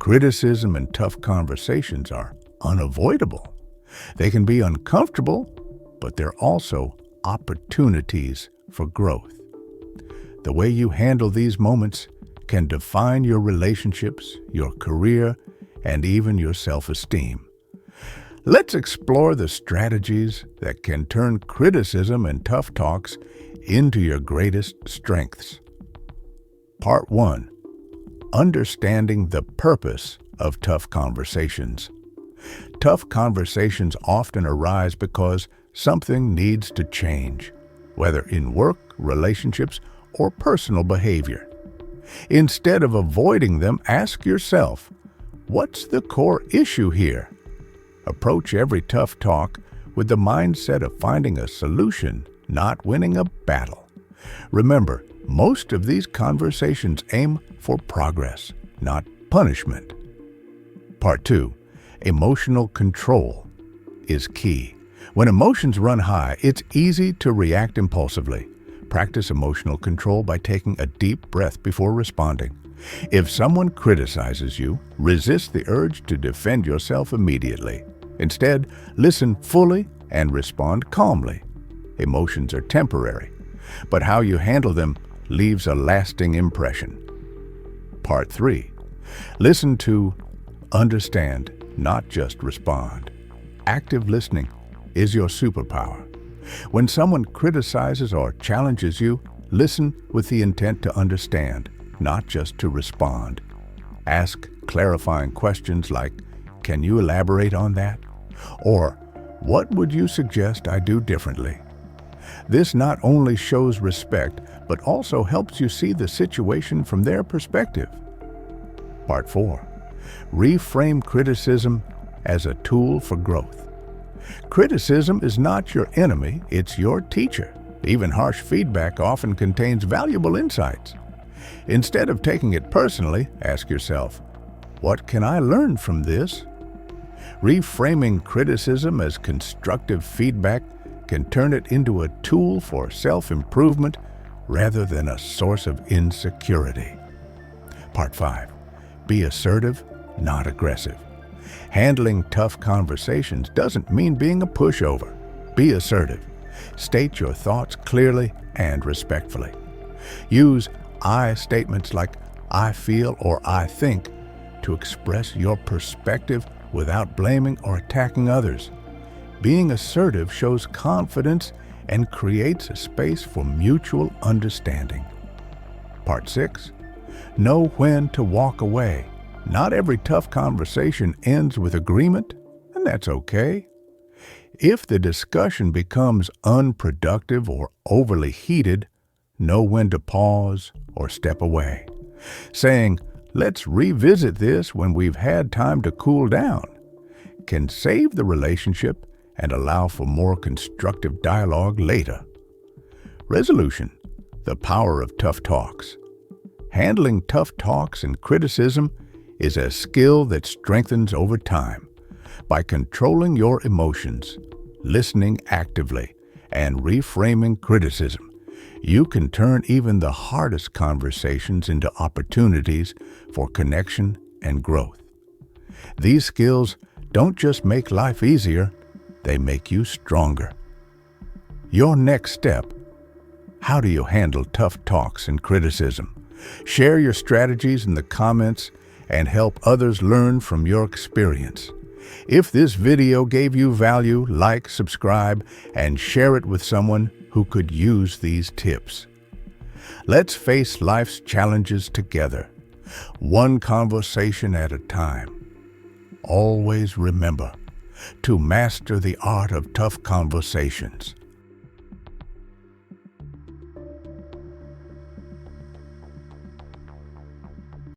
Criticism and tough conversations are unavoidable. They can be uncomfortable, but they're also opportunities for growth. The way you handle these moments can define your relationships, your career, and even your self-esteem. Let's explore the strategies that can turn criticism and tough talks into your greatest strengths. Part 1. Understanding the purpose of tough conversations. Tough conversations often arise because something needs to change, whether in work, relationships, or personal behavior. Instead of avoiding them, ask yourself, what's the core issue here? Approach every tough talk with the mindset of finding a solution, not winning a battle. Remember, most of these conversations aim for progress, not punishment. Part 2. Emotional control is key. When emotions run high, it's easy to react impulsively. Practice emotional control by taking a deep breath before responding. If someone criticizes you, resist the urge to defend yourself immediately. Instead, listen fully and respond calmly. Emotions are temporary, but how you handle them leaves a lasting impression. Part 3. Listen to understand, not just respond. Active listening is your superpower. When someone criticizes or challenges you, listen with the intent to understand, not just to respond. Ask clarifying questions like, "Can you elaborate on that?" Or, "What would you suggest I do differently?" This not only shows respect, but also helps you see the situation from their perspective. Part 4. Reframe criticism as a tool for growth. Criticism is not your enemy, it's your teacher. Even harsh feedback often contains valuable insights. Instead of taking it personally, ask yourself, what can I learn from this? Reframing criticism as constructive feedback can turn it into a tool for self-improvement rather than a source of insecurity. Part 5. Be assertive, not aggressive. Handling tough conversations doesn't mean being a pushover. Be assertive. State your thoughts clearly and respectfully. Use I statements like "I feel" or "I think" to express your perspective without blaming or attacking others. Being assertive shows confidence and creates a space for mutual understanding. Part 6. Know when to walk away. Not every tough conversation ends with agreement, and that's okay. If the discussion becomes unproductive or overly heated, know when to pause or step away. Saying, "Let's revisit this when we've had time to cool down," can save the relationship and allow for more constructive dialogue later. Resolution: the power of tough talks. Handling tough talks and criticism is a skill that strengthens over time. By controlling your emotions, listening actively, and reframing criticism, you can turn even the hardest conversations into opportunities for connection and growth. These skills don't just make life easier, they make you stronger. Your next step: how do you handle tough talks and criticism? Share your strategies in the comments and help others learn from your experience. If this video gave you value, like, subscribe, and share it with someone who could use these tips. Let's face life's challenges together, one conversation at a time. Always remember to master the art of tough conversations.